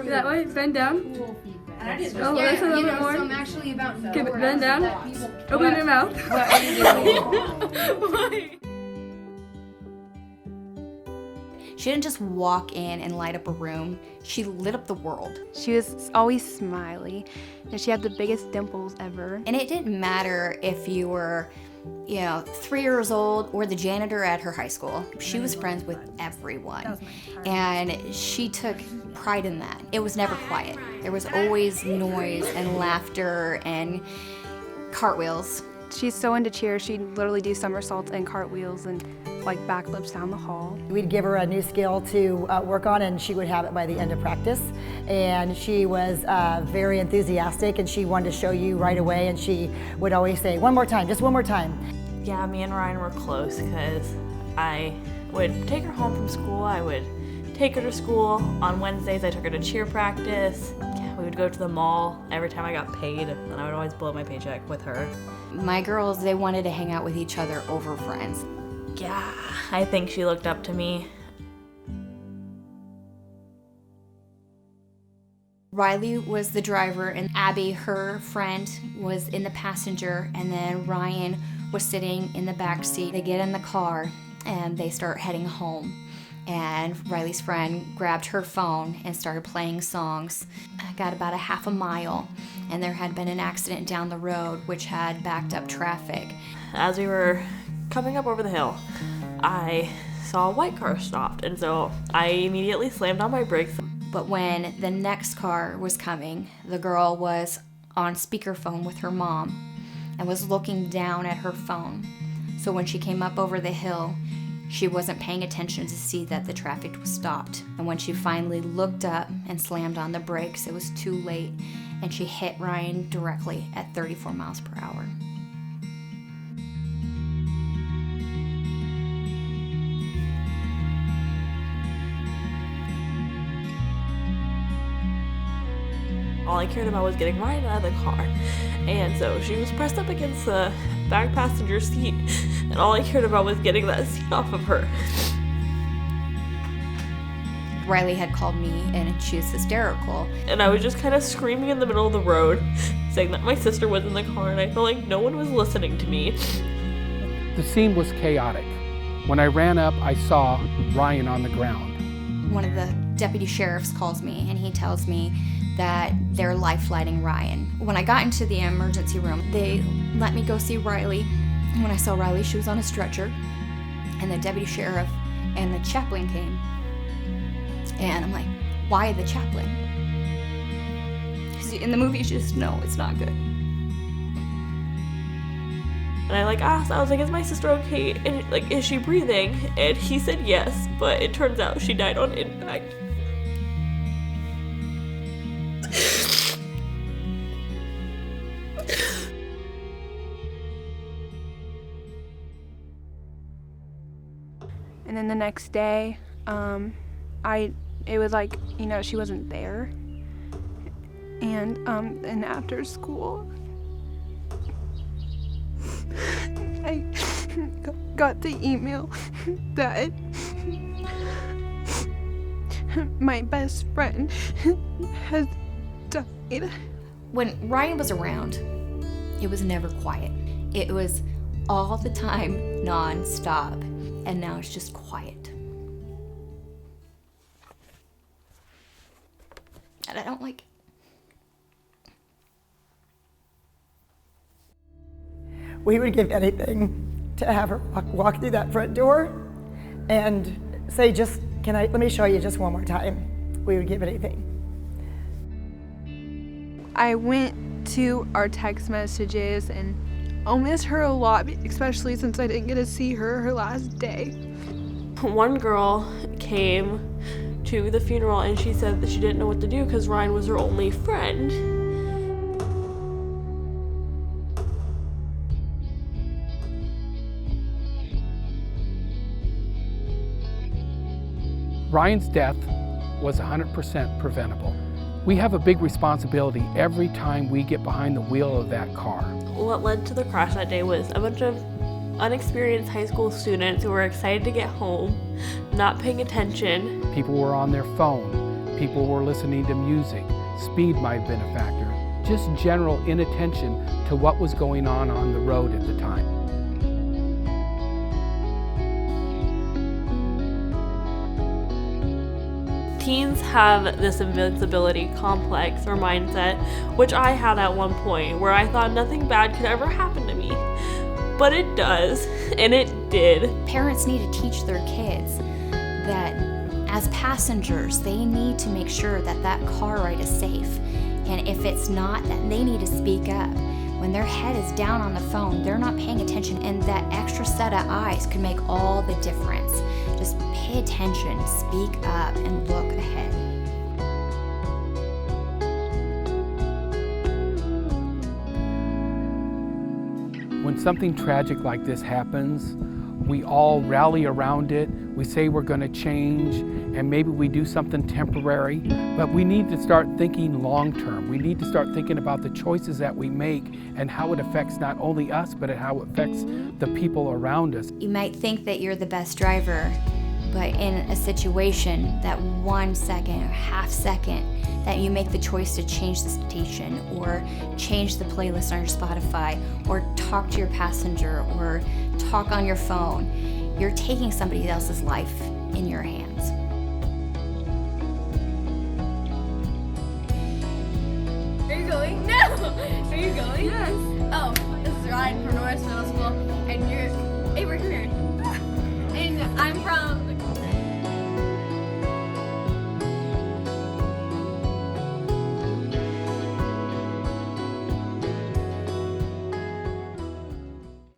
really that way. Bend down. Cool feedback. And I did this. Oh, yeah, a little bit more. So I'm actually about to okay, bend down. Open your mouth. What are you doing? She didn't just walk in and light up a room, she lit up the world. She was always smiley, and she had the biggest dimples ever. And it didn't matter if you were, 3 years old or the janitor at her high school. She was friends with everyone. And she took pride in that. It was never quiet. There was always noise and laughter and cartwheels. She's so into cheer, she'd literally do somersaults and cartwheels and like backflips down the hall. We'd give her a new skill to work on, and she would have it by the end of practice. And she was very enthusiastic, and she wanted to show you right away, and she would always say, one more time, just one more time. Yeah, me and Ryan were close because I would take her home from school, I would take her to school. On Wednesdays I took her to cheer practice. We would go to the mall every time I got paid, and I would always blow my paycheck with her. My girls, they wanted to hang out with each other over friends. Yeah, I think she looked up to me. Riley was the driver, and Abby, her friend, was in the passenger, and then Ryan was sitting in the back seat. They get in the car and they start heading home. And Riley's friend grabbed her phone and started playing songs. I got about a half a mile, and there had been an accident down the road which had backed up traffic. As we were coming up over the hill, I saw a white car stopped, and so I immediately slammed on my brakes. But when the next car was coming, the girl was on speakerphone with her mom and was looking down at her phone. So when she came up over the hill, she wasn't paying attention to see that the traffic was stopped. And when she finally looked up and slammed on the brakes, it was too late, and she hit Ryan directly at 34 miles per hour. All I cared about was getting Ryan out of the car. And so she was pressed up against the back passenger seat, and all I cared about was getting that seat off of her. Riley had called me, and she was hysterical. And I was just kind of screaming in the middle of the road, saying that my sister was in the car, and I felt like no one was listening to me. The scene was chaotic. When I ran up, I saw Ryan on the ground. One of the deputy sheriffs calls me, and he tells me that they're life-flighting Ryan. When I got into the emergency room, they let me go see Riley. When I saw Riley, she was on a stretcher, and the deputy sheriff and the chaplain came. And I'm like, why the chaplain? Because in the movies, you just know it's not good. And I asked, I was like, is my sister okay? And is she breathing? And he said yes, but it turns out she died on impact. And then the next day, it was like, she wasn't there. And after school, I got the email that my best friend has died. When Ryan was around, it was never quiet. It was all the time, non-stop. And now it's just quiet. And I don't like it. We would give anything to have her walk through that front door and say, let me show you just one more time. We would give anything. I went to our text messages, and I'll miss her a lot, especially since I didn't get to see her last day. One girl came to the funeral, and she said that she didn't know what to do because Ryan was her only friend. Ryan's death was 100% preventable. We have a big responsibility every time we get behind the wheel of that car. What led to the crash that day was a bunch of unexperienced high school students who were excited to get home, not paying attention. People were on their phone. People were listening to music. Speed might have been a factor. Just general inattention to what was going on the road at the time. Teens have this invincibility complex or mindset, which I had at one point, where I thought nothing bad could ever happen to me. But it does, and it did. Parents need to teach their kids that as passengers, they need to make sure that that car ride is safe. And if it's not, that they need to speak up. When their head is down on the phone, they're not paying attention, and that extra set of eyes could make all the difference. Just pay attention, speak up, and look ahead. When something tragic like this happens, we all rally around it. We say we're going to change, and maybe we do something temporary, but we need to start thinking long term. We need to start thinking about the choices that we make and how it affects not only us, but how it affects the people around us. You might think that you're the best driver, but in a situation, that 1 second or half second that you make the choice to change the station or change the playlist on your Spotify or talk to your passenger or talk on your phone, you're taking somebody else's life in your hands. Are you going? No! Are you going? Yes. Oh, this is Ryan from Norwest Middle School, and you're Avery here. And I'm from